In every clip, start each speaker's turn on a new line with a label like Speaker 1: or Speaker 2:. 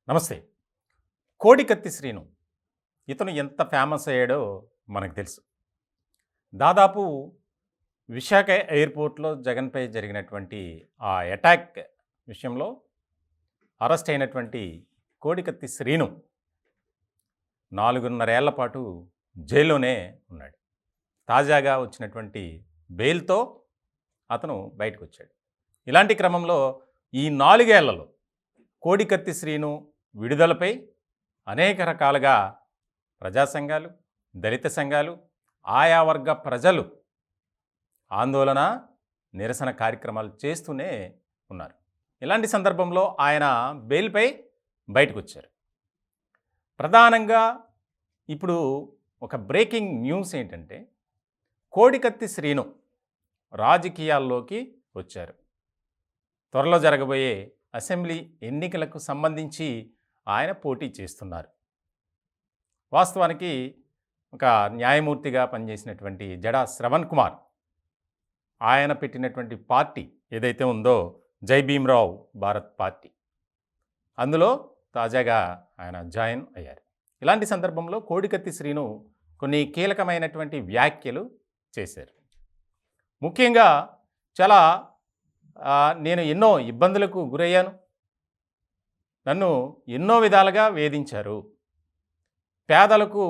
Speaker 1: నమస్తే. కోడికత్తి శ్రీను. ఇతను ఎంత ఫేమస్ అయ్యాడో మనకు తెలుసు. దాదాపు విశాఖ ఎయిర్‌పోర్ట్‌లో జగన్‌పై జరిగినటువంటి ఆ అటాక్ విషయంలో అరెస్ట్ అయినటువంటి కోడికత్తి శ్రీను 4.5 ఏళ్ల పాటు జైల్లోనే ఉన్నాడు. తాజాగా వచ్చినటువంటి బెయిల్‌తో అతను బయటకొచ్చాడు. ఇలాంటి క్రమంలో ఈ 4 ఏళ్లలో కోడికత్తి శ్రీను విడుదలపై అనేక రకాలుగా ప్రజా సంఘాలు, దళిత సంఘాలు, ఆయా వర్గ ప్రజలు ఆందోళన, నిరసన కార్యక్రమాలు చేస్తూనే ఉన్నారు. ఇలాంటి సందర్భంలో ఆయన బెయిల్‌పై బయటకొచ్చారు. ప్రధానంగా ఇప్పుడు ఒక బ్రేకింగ్ న్యూస్ ఏంటంటే, కోడికత్తి శ్రీను రాజకీయాల్లోకి వచ్చారు. త్వరలో జరగబోయే అసెంబ్లీ ఎన్నికలకు సంబంధించి ఆయన పోటీ చేస్తున్నారు. వాస్తవానికి ఒక న్యాయమూర్తిగా పనిచేసినటువంటి జడా శ్రవణ్ కుమార్ ఆయన పెట్టినటువంటి పార్టీ ఏదైతే ఉందో జై భీమ్రావ్ భారత్ పార్టీ, అందులో తాజాగా ఆయన జాయిన్ అయ్యారు. ఇలాంటి సందర్భంలో కోడికత్తి శ్రీను కొన్ని కీలకమైనటువంటి వ్యాఖ్యలు చేశారు. ముఖ్యంగా చాలా నేను ఎన్నో ఇబ్బందులకు గురయ్యాను, నన్ను ఎన్నో విధాలుగా వేధించారు, పేదలకు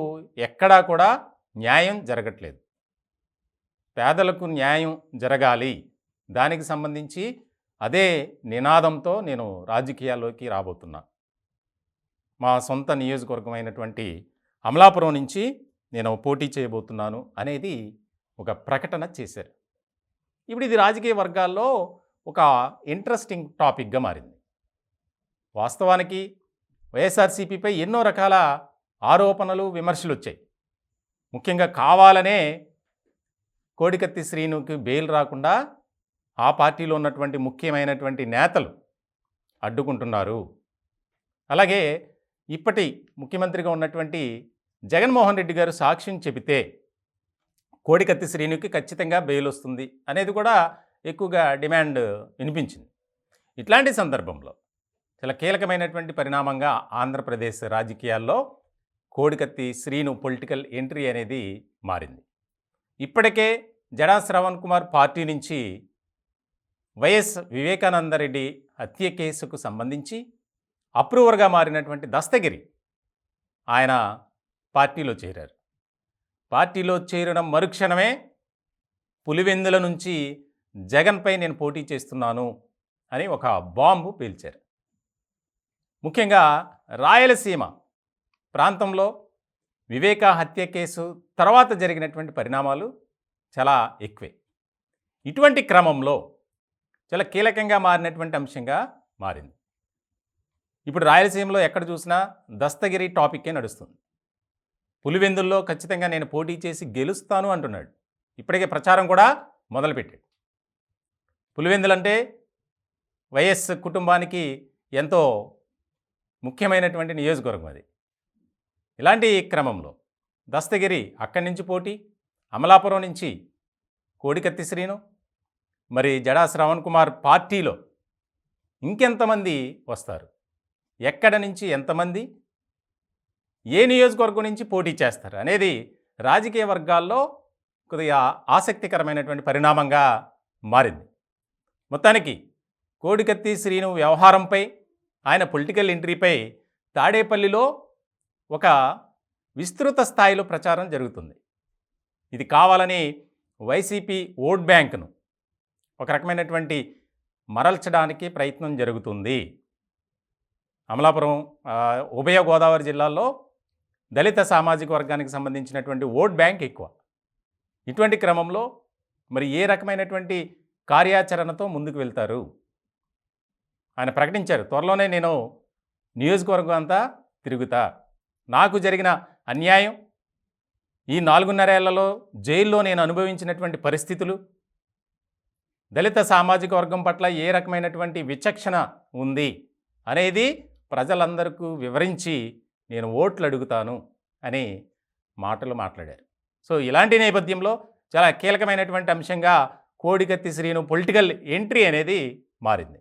Speaker 1: ఎక్కడా కూడా న్యాయం జరగట్లేదు, పేదలకు న్యాయం జరగాలి, దానికి సంబంధించి అదే నినాదంతో నేను రాజకీయాల్లోకి రాబోతున్నా, మా సొంత నియోజకవర్గమైనటువంటి అమలాపురం నుంచి నేను పోటీ చేయబోతున్నాను అనేది ఒక ప్రకటన చేశారు. ఇప్పుడు ఇది రాజకీయ వర్గాల్లో ఒక ఇంట్రెస్టింగ్ టాపిక్గా మారింది. వాస్తవానికి వైఎస్ఆర్సీపీపై ఎన్నో రకాల ఆరోపణలు, విమర్శలు వచ్చాయి. ముఖ్యంగా కావాలనే కోడికత్తి శ్రీనుకి బెయిల్ రాకుండా ఆ పార్టీలో ఉన్నటువంటి ముఖ్యమైనటువంటి నేతలు అడ్డుకుంటున్నారు. అలాగే ఇప్పటి ముఖ్యమంత్రిగా ఉన్నటువంటి జగన్మోహన్ రెడ్డి గారు సాక్ష్యం చెబితే కోడికత్తి శ్రీనుకి ఖచ్చితంగా బెయిల్ వస్తుంది అనేది కూడా ఎక్కువగా డిమాండ్ వినిపించింది. ఇట్లాంటి సందర్భంలో చాలా కీలకమైనటువంటి పరిణామంగా ఆంధ్రప్రదేశ్ రాజకీయాల్లో కోడికత్తి శ్రీను పొలిటికల్ ఎంట్రీ అనేది మారింది. ఇప్పటికే జడా శ్రవణ్ కుమార్ పార్టీ నుంచి వైఎస్ వివేకానందరెడ్డి హత్య కేసుకు సంబంధించి అప్రూవర్గా మారినటువంటి దస్తగిరి ఆయన పార్టీలో చేరారు. పార్టీలో చేరడం మరుక్షణమే పులివెందుల నుంచి జగన్పై నేను పోటీ చేస్తున్నాను అని ఒక బాంబు పేల్చారు. ముఖ్యంగా రాయలసీమ ప్రాంతంలో వివేక హత్య కేసు తర్వాత జరిగినటువంటి పరిణామాలు చాలా ఎక్కువే. ఇటువంటి క్రమంలో చాలా కీలకంగా మారినటువంటి అంశంగా మారింది. ఇప్పుడు రాయలసీమలో ఎక్కడ చూసినా దస్తగిరి టాపిక్కే నడుస్తుంది. పులివెందుల్లో ఖచ్చితంగా నేను పోటీ చేసి గెలుస్తాను అంటున్నాడు. ఇప్పటికే ప్రచారం కూడా మొదలుపెట్టాడు. పులివెందులంటే వైఎస్ కుటుంబానికి ఎంతో ముఖ్యమైనటువంటి నియోజకవర్గం అది. ఇలాంటి క్రమంలో దస్తగిరి అక్కడి నుంచి పోటీ, అమలాపురం నుంచి కోడికత్తి శ్రీను, మరి జడా శ్రవణ్ కుమార్ పార్టీలో ఇంకెంతమంది వస్తారు, ఎక్కడ నుంచి ఎంతమంది, ఏ నియోజకవర్గం నుంచి పోటీ చేస్తారు అనేది రాజకీయ వర్గాల్లో కొద్దిగా ఆసక్తికరమైనటువంటి పరిణామంగా మారింది. మొత్తానికి కోడికత్తి శ్రీను వ్యవహారంపై, ఆయన పొలిటికల్ ఎంట్రీపై తాడేపల్లిలో ఒక విస్తృత స్థాయిలో ప్రచారం జరుగుతుంది. ఇది కావాలని వైసీపీ ఓట్ బ్యాంక్ను ఒక రకమైనటువంటి మరల్చడానికి ప్రయత్నం జరుగుతుంది. అమలాపురం, ఉభయ గోదావరి జిల్లాల్లో దళిత సామాజిక వర్గానికి సంబంధించినటువంటి ఓట్ బ్యాంక్ ఎక్కువ. ఇటువంటి క్రమంలో మరి ఏ రకమైనటువంటి కార్యాచరణతో ముందుకు వెళ్తారు? ఆయన ప్రకటించారు, త్వరలోనే నేను నియోజకవర్గం అంతా తిరుగుతా, నాకు జరిగిన అన్యాయం, ఈ 4.5 ఏళ్లలో జైల్లో నేను అనుభవించినటువంటి పరిస్థితులు, దళిత సామాజిక వర్గం పట్ల ఏ రకమైనటువంటి విచక్షణ ఉంది అనేది ప్రజలందరికీ వివరించి నేను ఓట్లు అడుగుతాను అని మాటలు మాట్లాడారు. సో ఇలాంటి నేపథ్యంలో చాలా కీలకమైనటువంటి అంశంగా కోడికత్తి శ్రీను పొలిటికల్ ఎంట్రీ అనేది మారింది.